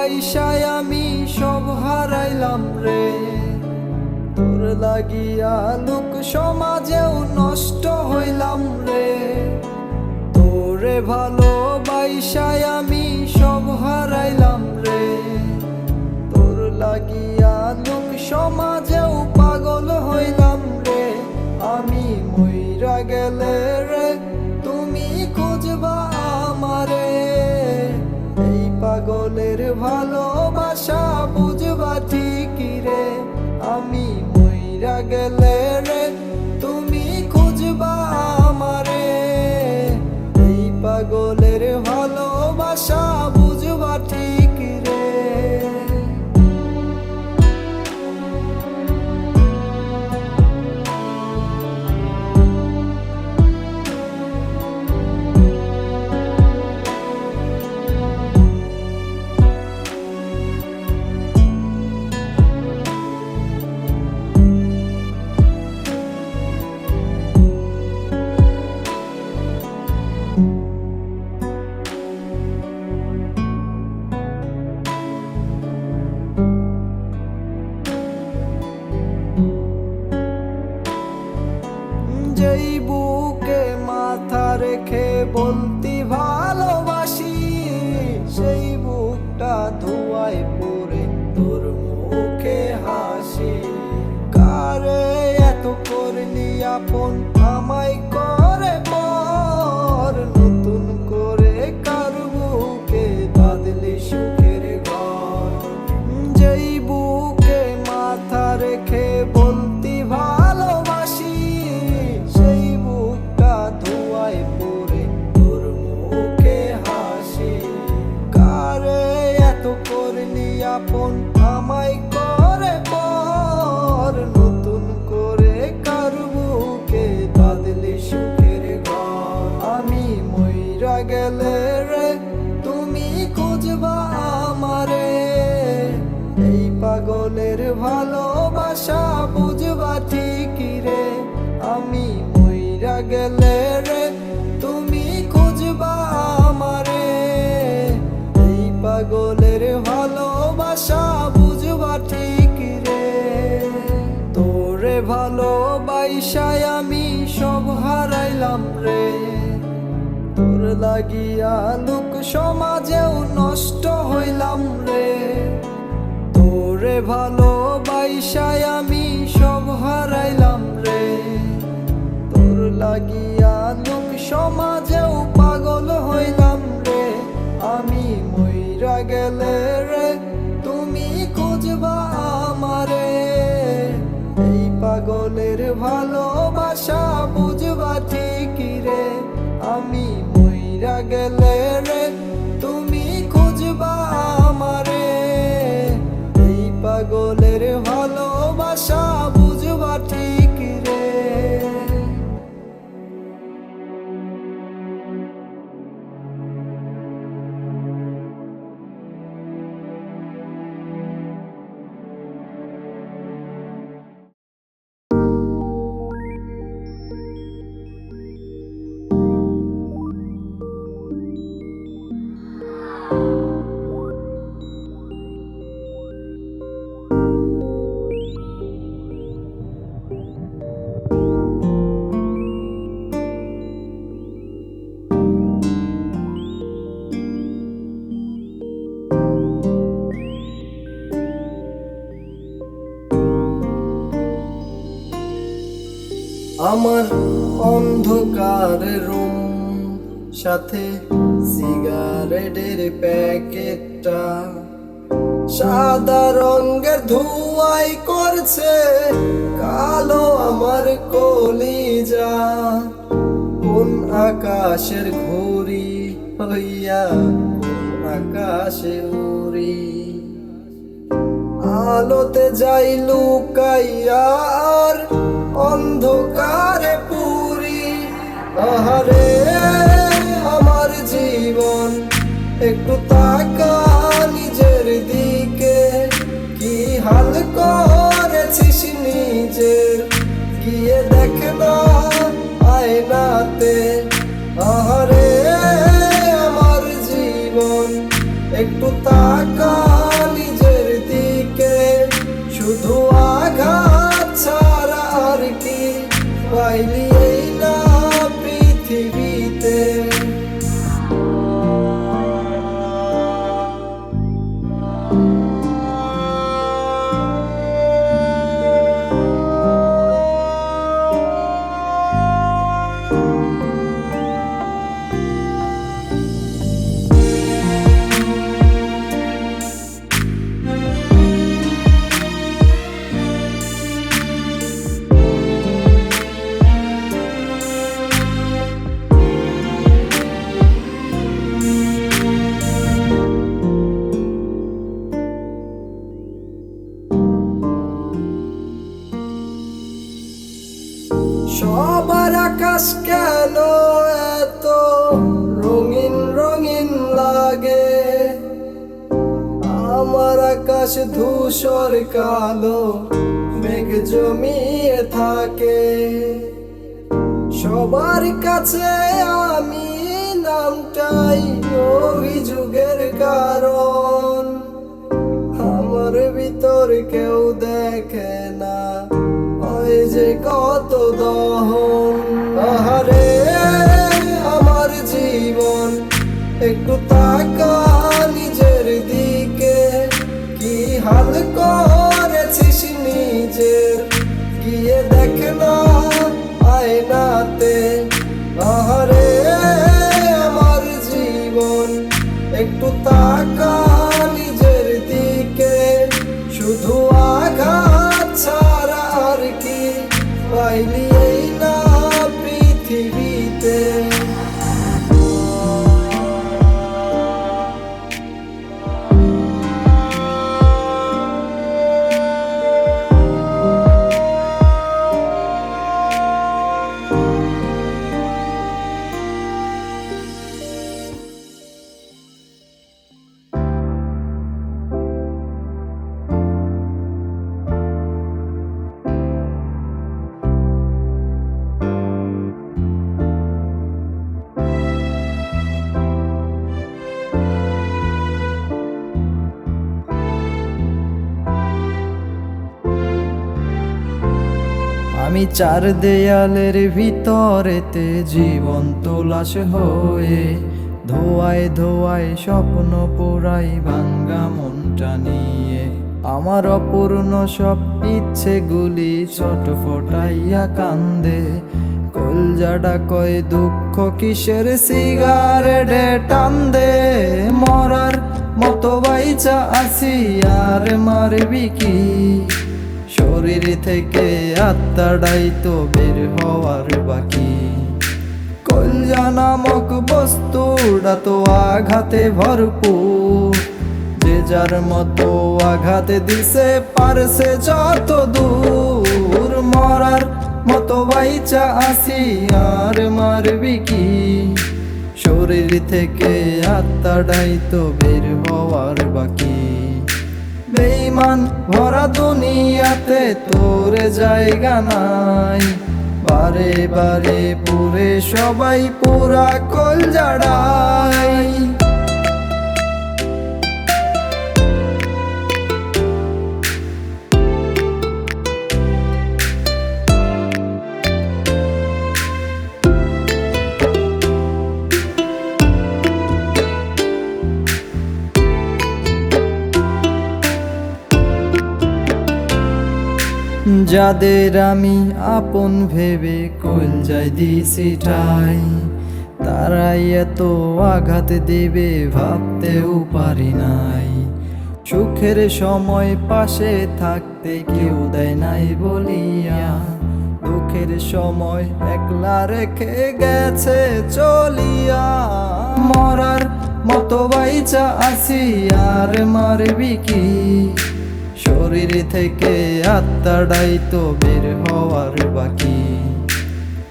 বাইসায় আমি সব হারাইলাম রে। তোর লাগিয়া লোক সমাজেও নষ্ট হইলাম রে। তোরে ভালো বাইসায় আমি সব হারাইলাম রে। তোর লাগিয়া লোক সমাজেও পাগল হইলাম রে। আমি মইরা গেলে রে তুমি খুঁজবা আমারে। এই পাগলের ভালোবাসা বুঝবা ঠিকই রে। আমি মইরা গেলে রে তুমি খুঁজবা আমারে। এই পাগলের ভালোবাসা বুঝবা ঠিকই রে। যেই বুকে মাথা রেখে বলতি ভালোবাসি, সেই বুকটা ধোঁয়ায় পড়ে তোর মুখে হাসি। কারে এত করলি আপন আমায় করে পর। নতুন করে কার বুকে বাঁধলি সুখের ঘর। যেই বুকে মাথা রেখে বলতি ভালোবাসি, সেই বুকটা ধোঁয়ায় পড়ে তোর মুখে হাসি। কারে এত করলি আপন আমায় করে পর। নতুন করে কার বুকে বাঁধলি সুখের ঘর। আমি মইরা গেলে রে তুমি খুঁজবা আমারে। এই পাগলের ভালোবাসা বুঝবা ঠিকই রে। আমি মইরা গেলে রে তুমি খুঁজবা আমারে। এই পাগলের ভালোবাসা বুঝবা ঠিকই রে। তোরে ভালো বাইসায় আমি সব হারাইলাম রে। তোর লাগিয়া লোক সমাজেও নষ্ট হইলাম রে। তোরে ভালো বাইসায় আমি সব হারাইলাম রে। তোর লাগিয়া লোক সমাজেও পাগল হইলাম রে। আমি মইরা গেলে রে তুমি খুঁজবা আমারে। এই পাগলের ভালোবাসা বুঝবা ঠিকই রে। আমি মইরা গেলে রে তুমি খুঁজবা আমারে। এই পাগলের ভালোবাসা বুঝবা ঠিকই রে। আমার অন্ধকার রুম, সাথে সিগারেটের প্যাকেটটা সাদা রঙের ধোঁয়ায় করছে কালো আমার কলিজা। কোন আকাশের ঘুড়ি হইয়া কোন আকাশে উড়ি। আলোতে যাই লুকাইয়া আর অন্ধকারে পুরি। আহারে আমার জীবন, একটু তাকা নিজের দিকে। কি হাল করেছিস নিজের, গিয়ে দেখ না আয়নাতে। আহারে আমার জীবন, একটু তাকা সবার আকাশ কেন এত রঙিন রঙিন লাগে, আমার আকাশ ধূসর কালো মেঘ জমিয়ে থাকে। সবার কাছে আমি নামটাই অভিযোগের কারণ, আমার ভিতর কেউ দেখে না ওই যে কত দহন। আহারে আমার জীবন, একটু তাকা নিজের দিকে, কি হাল করেছিস নিজের, গিয়ে দেখ না আয়নাতে। আহারে আমার জীবন, একটু তাকা নিজের দিকে, শুধু আঘাত ছাড়া আর কি পাইলি এই না পৃথিবীতে। আমি চার দেয়ালের ভিতরেতে জীবন্ত লাশ হয়ে, ধোয়ায় ধোয়ায় স্বপ্ন পোড়াই ভাঙ্গা মনটা নিয়ে। আমার অপূর্ণ সব ইচ্ছেগুলি ছটফটাইয়া কান্দে, কলজাটা কয় দুঃখ কিসের সিগারেটে টান দে। মরার মতো বাইচা আছি আর মারবি কি, শরীর থেকে আত্মাটাই তো বের হওয়ার বাকি। কলজা নামক বস্তুটা তো আঘাতে ভরপুর, যে যার মতো আঘাতে দিছে পারছে যত দূর। মরার মতো বাইচা আসি আর মারবি কি, শরীর থেকে আত্মাটাই তো বের হওয়ার বাকি। বেঈমান ভরা দুনিয়াতে তোর জায়গা নাই, বারে বারে পুরে সবাই পুরা কলজাড়াই। যাদের আমি আপন ভেবে কলজায় দিছি ঠাই, তারাই এত আঘাত দেবে ভাবতেও পারি নাই। সুখের সময় পাশে থাকতে কেউ দেয় নাই বলিয়া, দুঃখের সময় একলা রেখে গেছে চলিয়া। মরার মতো বাইচা আছি আর মারবি কি, শরীর থেকে আত্মাটাই তো বের হওয়ার বাকি।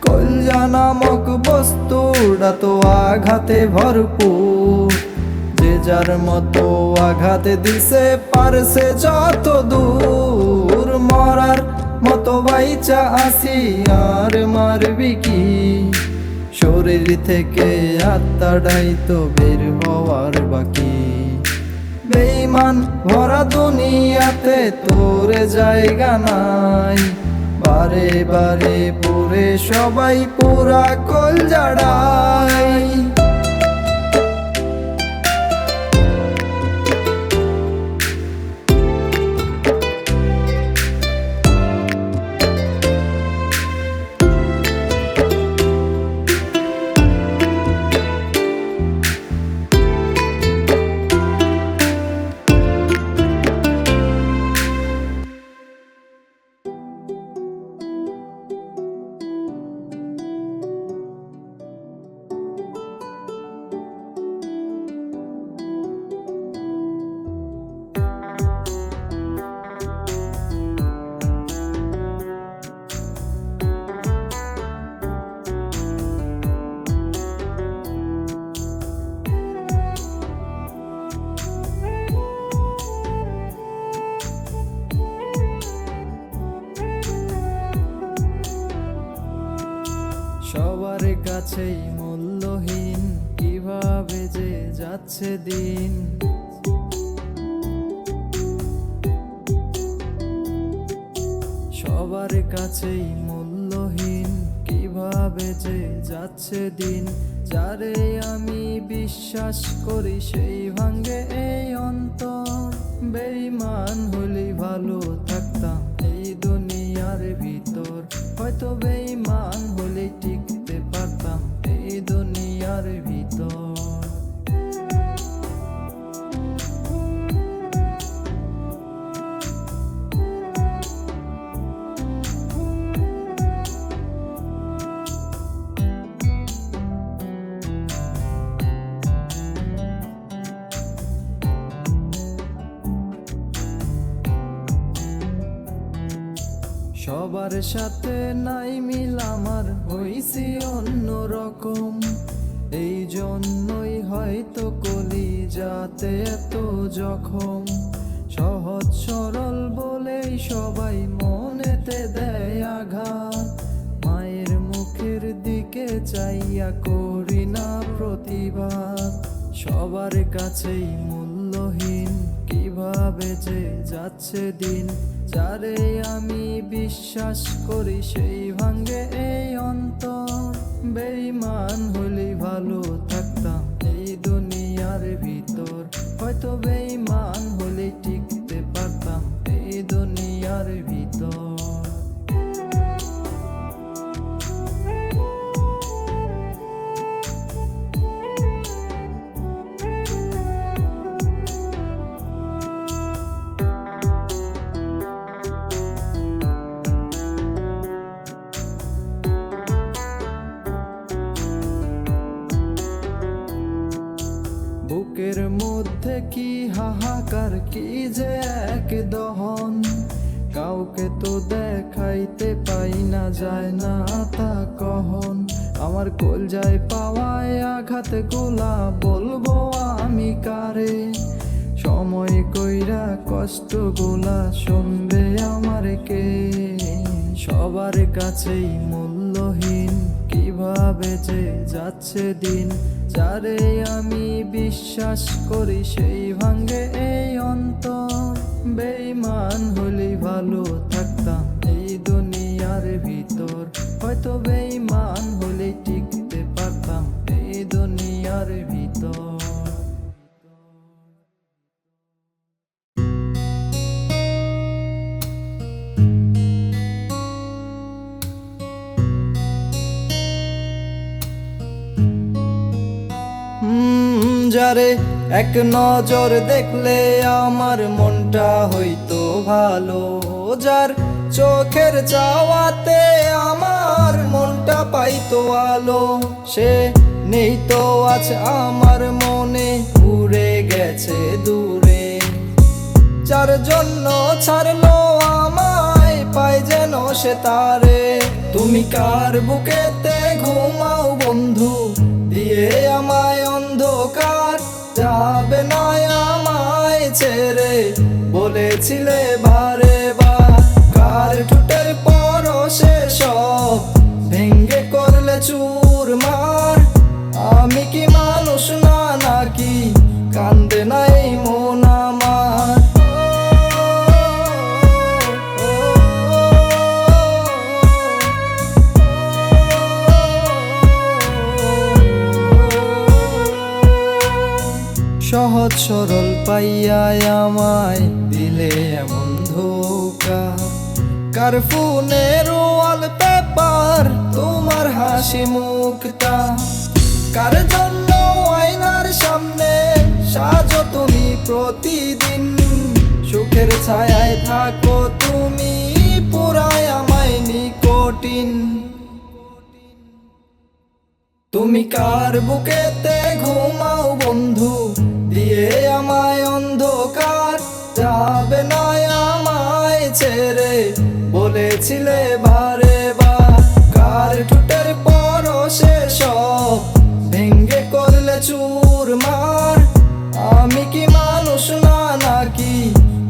কলজা নামক বস্তুটা তো আঘাতে ভরপুর, যে যার মতো আঘাতে দিছে পারছে যত দূর। মরার মতো বাইচা আছি আর মারবি কি, শরীর থেকে আত্মাটাই তো বের হওয়ার বাকি। বেঈমান ভরা দুনিয়াতে তোর জায়গা নাই, বারে বারে পুরে সবাই পুরা কলজাড়াই। কাছেই মূল্যহীন, কিভাবে যে যাচ্ছে দিন। সবার কাছেই মূল্যহীন, কিভাবে যে যাচ্ছে দিন। যারে আমি বিশ্বাস করি সেই ভাঙ্গে এই অন্তর। বেঈমান হলে ভালো থাকতাম এই দুনিয়ার ভিতর, হয়তো বেঈমান হলে টিকতে পারতাম এই দুনিয়ার ভিতর। সবার সাথে নাই মিল আমার, হইছি অন্যরকম। এই জন্যই হয়তো কলি যাতে এত জখম। সহজ সরল বলেই সবাই মনেতে দেয় আঘাত। মায়ের মুখের দিকে চাইয়া করি না প্রতিবাদ। সবার কাছেই মূল্যহীন, কিভাবে যে যাচ্ছে দিন। যারে আমি বিশ্বাস করি সেই ভাঙ্গে এই অন্তর। বেঈমান হলে ভালো থাকতাম এই দুনিয়ার ভিতর, হয়তো বেঈমান হলে টিকতে পারতাম এই দুনিয়ার ভিতর। বুকের মধ্যে কি হাহাকার, কি যে এক দহন। কাউকে তো দেখাইতে পাই না, যায় না তা কহন। আমার কলজায় পাওয়ায় আঘাত গুলা বলবো আমি কারে। সময় কইরা কষ্ট গুলা শুনবে আমার কে। সবার কাছেই মূল্যহীন, কিভাবে যে যাচ্ছে দিন। যারে আমি বিশ্বাস করি সেই ভাঙ্গে এই অন্তর। বেঈমান হলে ভালো থাকতাম এই দুনিয়ার ভিতর, হয়তো বেঈমান হলে টিকতে পারতাম এই দুনিয়ার ভিতর। যারে এক নজর দেখলে আমার মনটা হইতো ভালো। যার চোখের চাওয়াতে আমার মনটা পাইতো আলো। সে নেই তো আজ আমার মনে, উড়ে গেছে দূরে। যার জন্য ছাড়লো আমায়, পায় যেন সে তারে। তুমি কার বুকেতে ঘুমাও বন্ধু, দিয়ে আমায় অন্ধকার। যাবে না আমায় ছেড়ে, বলেছিলে বারে বার। কার ঠোঁটের পরশে সব ভেঙ্গে করলে চুরমার। আমি কি মানুষ না নাকি, কান্দে না এই মন আমার। সহজ সরল পাইয়া আমায় দিলে এমন ধোঁকা। কার ফোনের ওয়ালপেপার তোমার হাসি মুখটা। কার জন্য আয়নার সামনে সাজো তুমি প্রতিদিন। সুখের ছায়ায় থাকো তুমি, পুরায় আমায় নিকটিন। তুমি কার বুকেতে ঘুমাও বন্ধু, দিয়ে আমায় অন্ধকার। যাবে না আমায় ছেড়ে, বলেছিলে বারে বার। কার ঠোঁটের পরশে সব ভেঙ্গে করলে চুরমার। আমি কি মানুষ না নাকি,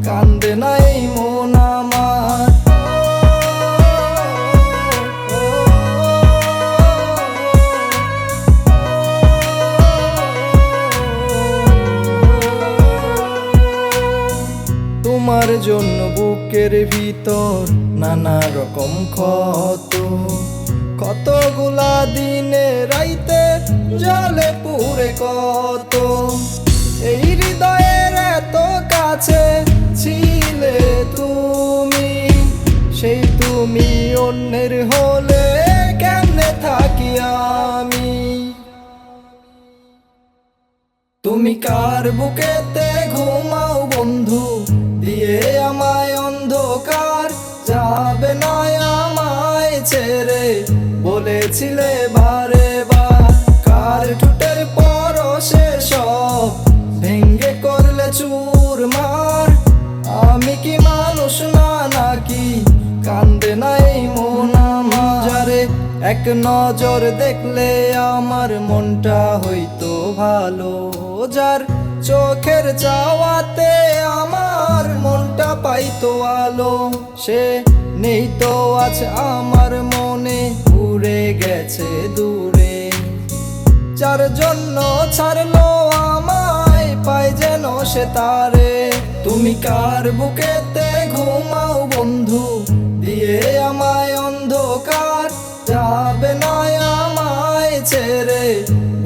কান্দে না এই মন আমার। বুকের ভিতর নানা রকম ক্ষত, কতগুলা দিনে রাইতে জলে পুরে কত। এই হৃদয়ের এত কাছে ছিলে তুমি, সেই তুমি অন্যের হলে কেমনে থাকি আমি। তুমি কার বুকেতে ঘুমাও বন্ধু, দিয়ে আমায় অন্ধকার, যাবে না আমায় ছেড়ে বলেছিলে বারে বার। কার ঠোঁটের পরশে সব ভেঙ্গে করলে চুরমার, আমি কি মানুষ না নাকি কান্দে না এই মন আমার। যারে এক নজর দেখলে আমার মনটা হইতো ভালো, যার চোখের চাওয়াতে আমার মনটা পাইতো আলো, সে নেই তো আজ আমার মনে, উড়ে গেছে দূরে। যার জন্য ছাড়লো আমায় পায় যেন সে তারে। তুমি কার বুকেতে ঘুমাও বন্ধু, দিয়ে আমায় অন্ধকার, যাবে না আমায় ছেড়ে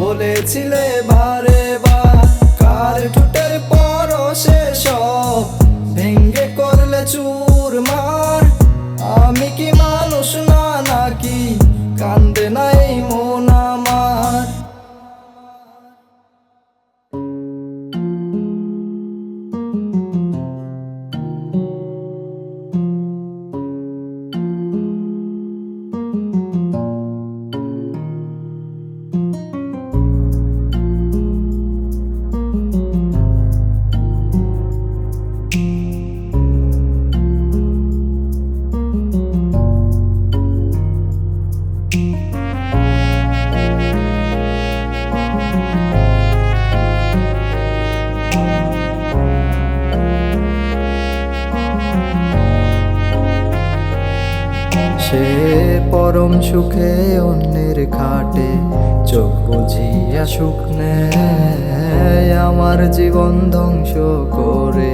বলেছিলে বারে বার। কার ঠোঁটের পরশে সব ভেঙ্গে করলে চুরমার, আমি কি মানুষ না নাকি কান্দে না এই মন আমার। সে পরম সুখে অন্যের খাটে চোখ বুঝিয়া সুখ নেয়, আমার জীবন ধ্বংস করে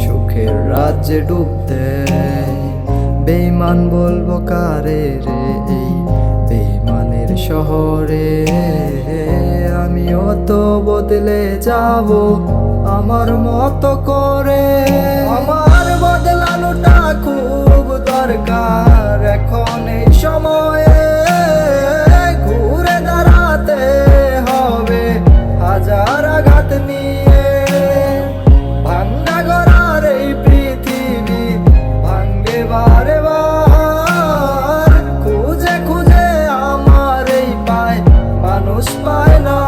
সুখের রাজ্যে ডুব দেয়। বেঈমান বলবো কারে রে এই বেঈমানের শহরে, আমিও তো বদলে যাব আমার মতো করে। আমার বদলানোটা খুব দরকার এখন এই সময়ে, ঘুরে দাঁড়াতে হবে হাজার আঘাত নিয়ে। ভাঙ্গা গড়ার এই পৃথিবী ভাঙ্গে বারে বার, খুঁজে খুঁজে আমার এই পায় মানুষ পায় না।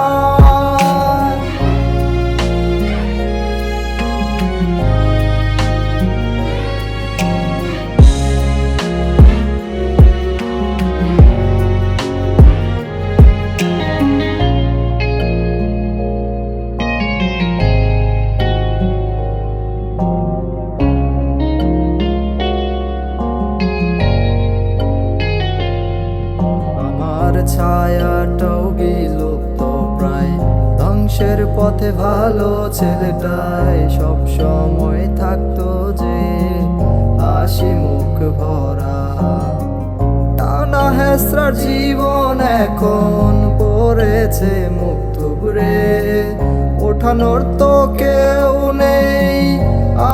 ছায়াটাও বিলুপ্ত প্রায়, ধ্বংসের পথে ভালো ছেলেটাই সব সময় থাকতো যে হাসি মুখ ভরা। টানা হেসরার জীবন এখন পড়েছে মুখ থুবড়ে, ওঠানোর তো কেউ নেই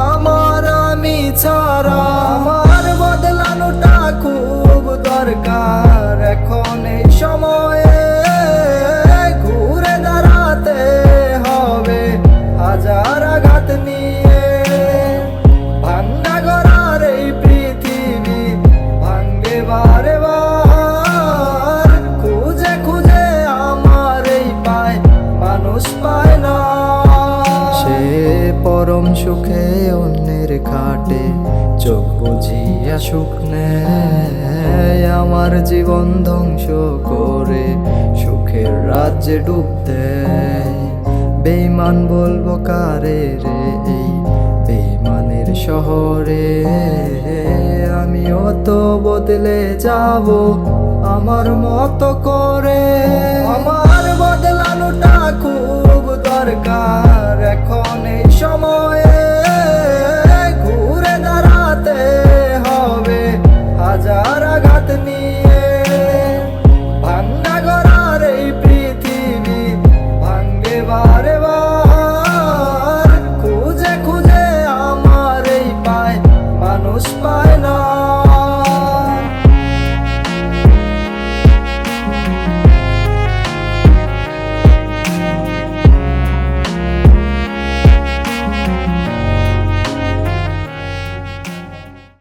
আমার আমি ছাড়া। আমার বদলানোটা খুব দরকার এখন এই সময়ে, ঘুরে দাঁড়াতে হবে হাজার আঘাত নিয়ে। ভাঙ্গা গড়ার এই পৃথিবী ভাঙ্গে বারে বার, খুঁজে খুঁজে আমার এই পায় মানুষ পায় না। সে পরম সুখে অন্যের খাটে চোখ বুঝিয়া সুখ নেয়, আমার জীবন ধ্বংস করে সুখের রাজ্যে ডুব দেয়। বেঈমান বলবো কারে রে এই বেঈমানের শহরে, আমিও তো বদলে যাব আমার মতো করে। আমার বদলানোটা খুব দরকার এখন